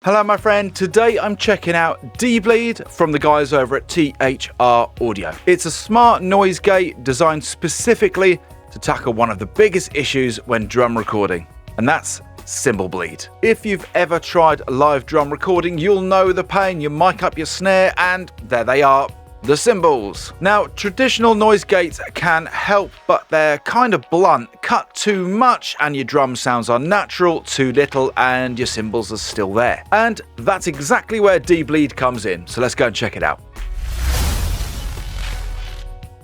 Hello my friend, today I'm checking out deBleed from the guys over at THR Audio. It's a smart noise gate designed specifically to tackle one of the biggest issues when drum recording, and that's cymbal bleed. If you've ever tried live drum recording, you'll know the pain. You mic up your snare and there they are, the cymbals. Now, traditional noise gates can help, but they're kind of blunt. Cut too much and your drum sounds unnatural, too little and your cymbals are still there. And that's exactly where deBleed comes in. So let's go and check it out.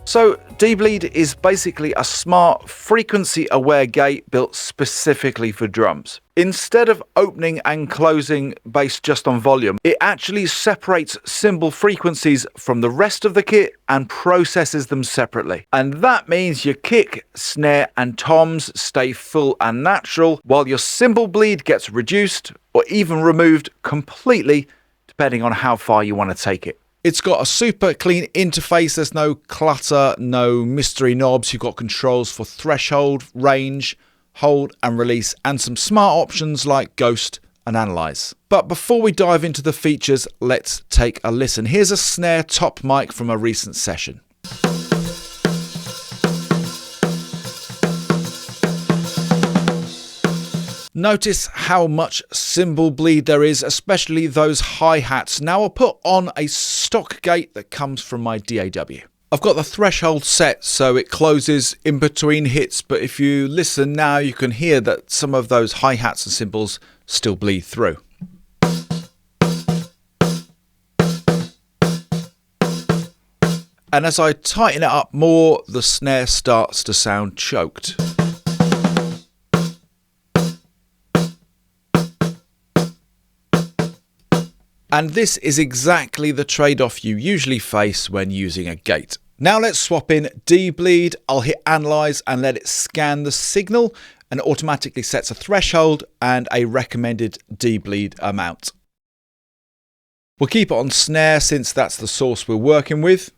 So deBleed is basically a smart frequency-aware gate built specifically for drums. Instead of opening and closing based just on volume, it actually separates cymbal frequencies from the rest of the kit and processes them separately. And that means your kick, snare and toms stay full and natural, while your cymbal bleed gets reduced or even removed completely, depending on how far you want to take it. It's got a super clean interface. There's no clutter, no mystery knobs. You've got controls for threshold, range, hold and release, and some smart options like ghost and analyze. But before we dive into the features, let's take a listen. Here's a snare top mic from a recent session. Notice how much cymbal bleed there is, especially those hi-hats. Now I'll put on a stock gate that comes from my DAW. I've got the threshold set so it closes in between hits, but if you listen now you can hear that some of those hi-hats and cymbals still bleed through. And as I tighten it up more, the snare starts to sound choked. And this is exactly the trade-off you usually face when using a gate. Now let's swap in deBleed. I'll hit analyze and let it scan the signal, and it automatically sets a threshold and a recommended deBleed amount. We'll keep it on snare since that's the source we're working with.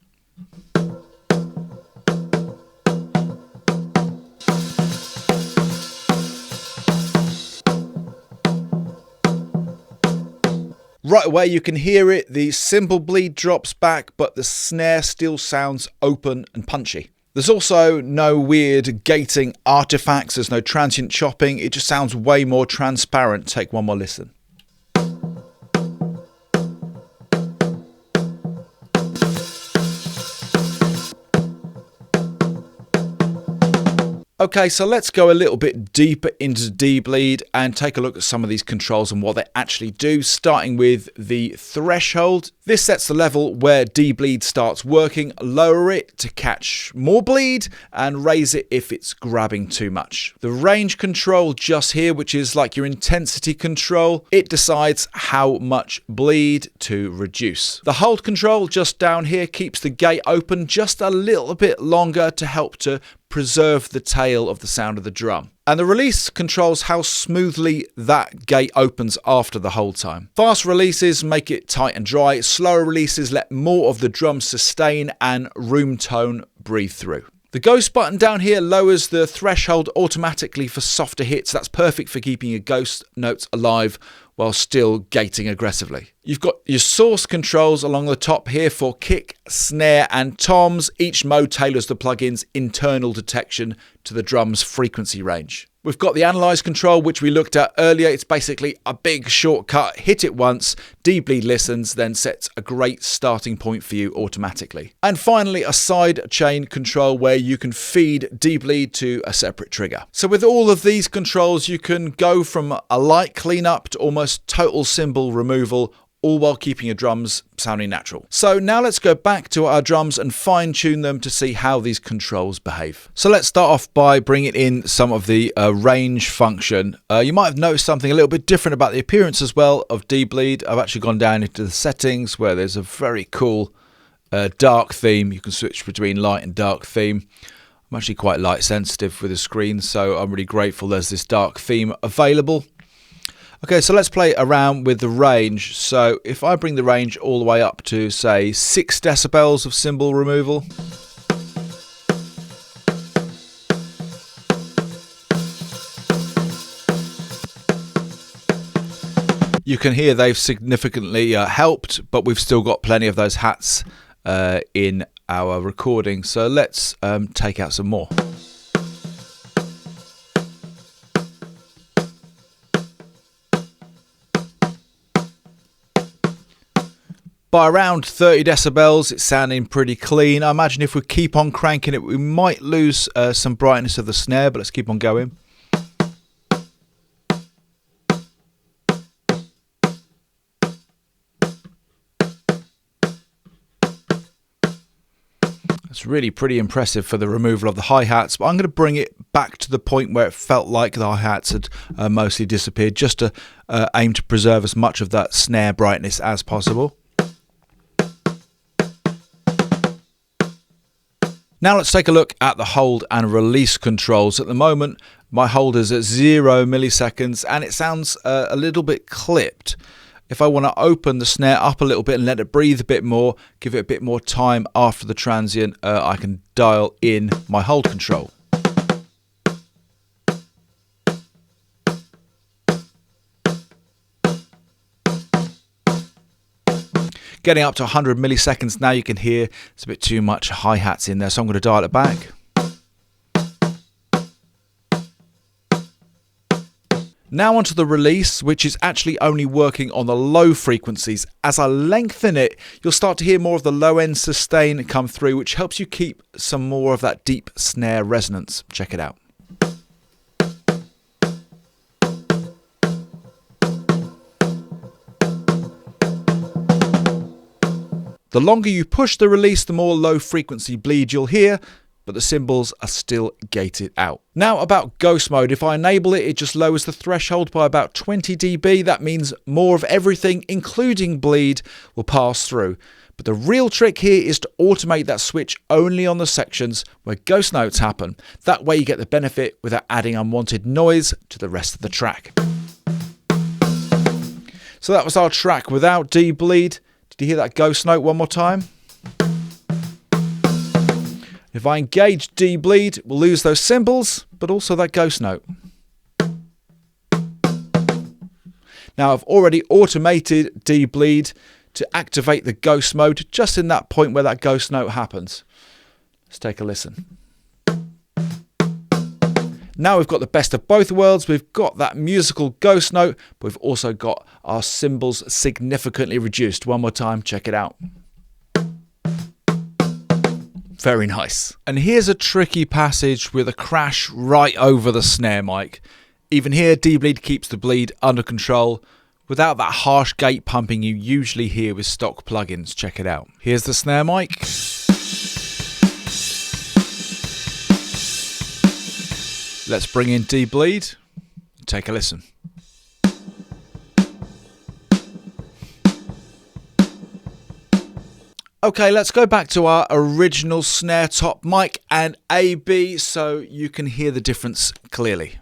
Right away you can hear it, the cymbal bleed drops back, but the snare still sounds open and punchy. There's also no weird gating artifacts, there's no transient chopping, it just sounds way more transparent. Take one more listen. Okay, so let's go a little bit deeper into deBleed and take a look at some of these controls and what they actually do, starting with the threshold. This sets the level where deBleed starts working. Lower it to catch more bleed and raise it if it's grabbing too much. The range control just here, which is like your intensity control, it decides how much bleed to reduce. The hold control just down here keeps the gate open just a little bit longer to help to preserve the tail of the sound of the drum. And the release controls how smoothly that gate opens after the hold time. Fast releases make it tight and dry. Slower releases let more of the drum sustain and room tone breathe through. The ghost button down here lowers the threshold automatically for softer hits. That's perfect for keeping your ghost notes alive while still gating aggressively. You've got your source controls along the top here for kick, snare and toms. Each mode tailors the plugin's internal detection to the drum's frequency range. We've got the analyze control, which we looked at earlier. It's basically a big shortcut. Hit it once, deBleed listens, then sets a great starting point for you automatically. And finally, a side chain control where you can feed deBleed to a separate trigger. So with all of these controls, you can go from a light cleanup to almost total cymbal removal, all while keeping your drums sounding natural. So now let's go back to our drums and fine tune them to see how these controls behave. So let's start off by bringing in some of the range function. You might have noticed something a little bit different about the appearance as well of deBleed. I've actually gone down into the settings where there's a very cool dark theme. You can switch between light and dark theme. I'm actually quite light sensitive with the screen, so I'm really grateful there's this dark theme available. Okay, so let's play around with the range. So if I bring the range all the way up to, say, 6 decibels of cymbal removal. You can hear they've significantly helped, but we've still got plenty of those hats in our recording. So let's take out some more. By around 30 decibels, it's sounding pretty clean. I imagine if we keep on cranking it, we might lose some brightness of the snare, but let's keep on going. It's really pretty impressive for the removal of the hi-hats, but I'm going to bring it back to the point where it felt like the hi-hats had mostly disappeared, just to aim to preserve as much of that snare brightness as possible. Now let's take a look at the hold and release controls. At the moment, my hold is at 0 milliseconds and it sounds a little bit clipped. If I want to open the snare up a little bit and let it breathe a bit more, give it a bit more time after the transient, I can dial in my hold control. Getting up to 100 milliseconds now, you can hear it's a bit too much hi-hats in there, so I'm going to dial it back. Now onto the release, which is actually only working on the low frequencies. As I lengthen it, you'll start to hear more of the low end sustain come through, which helps you keep some more of that deep snare resonance. Check it out. The longer you push the release, the more low frequency bleed you'll hear, but the cymbals are still gated out. Now about ghost mode, if I enable it, it just lowers the threshold by about 20 dB. That means more of everything, including bleed, will pass through. But the real trick here is to automate that switch only on the sections where ghost notes happen. That way you get the benefit without adding unwanted noise to the rest of the track. So that was our track without deBleed. Did you hear that ghost note one more time? If I engage deBleed, we'll lose those cymbals, but also that ghost note. Now I've already automated deBleed to activate the ghost mode just in that point where that ghost note happens. Let's take a listen. Now we've got the best of both worlds. We've got that musical ghost note, but we've also got our cymbals significantly reduced. One more time, check it out. Very nice. And here's a tricky passage with a crash right over the snare mic. Even here, deBleed keeps the bleed under control without that harsh gate pumping you usually hear with stock plugins. Check it out. Here's the snare mic. Let's bring in deBleed. Take a listen. Okay, let's go back to our original snare top mic and AB so you can hear the difference clearly.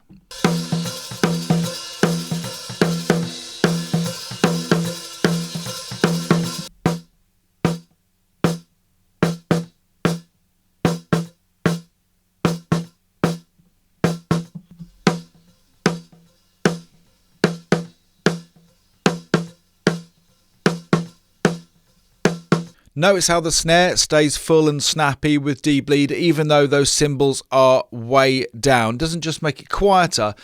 Notice how the snare stays full and snappy with deBleed, even though those cymbals are way down. It doesn't just make it quieter,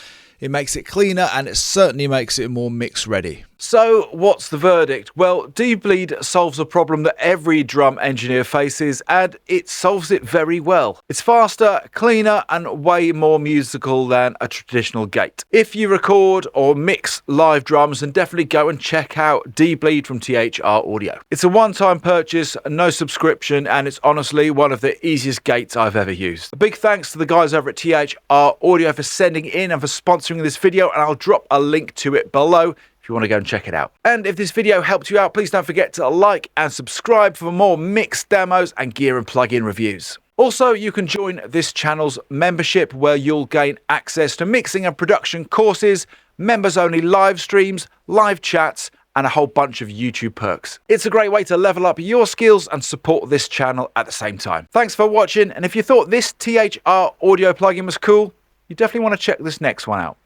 it makes it cleaner, and it certainly makes it more mix ready. So what's the verdict? Well, deBleed solves a problem that every drum engineer faces, and it solves it very well. It's faster, cleaner, and way more musical than a traditional gate. If you record or mix live drums, then definitely go and check out deBleed from THR Audio. It's a one-time purchase, no subscription, and it's honestly one of the easiest gates I've ever used. A big thanks to the guys over at THR Audio for sending in and for sponsoring this video, and I'll drop a link to it below if you want to go and check it out. And if this video helped you out, please don't forget to like and subscribe for more mix demos and gear and plugin reviews. Also, you can join this channel's membership where you'll gain access to mixing and production courses, members only live streams, live chats, and a whole bunch of YouTube perks. It's a great way to level up your skills and support this channel at the same time. Thanks for watching, and if you thought this THR Audio plugin was cool, you definitely want to check this next one out.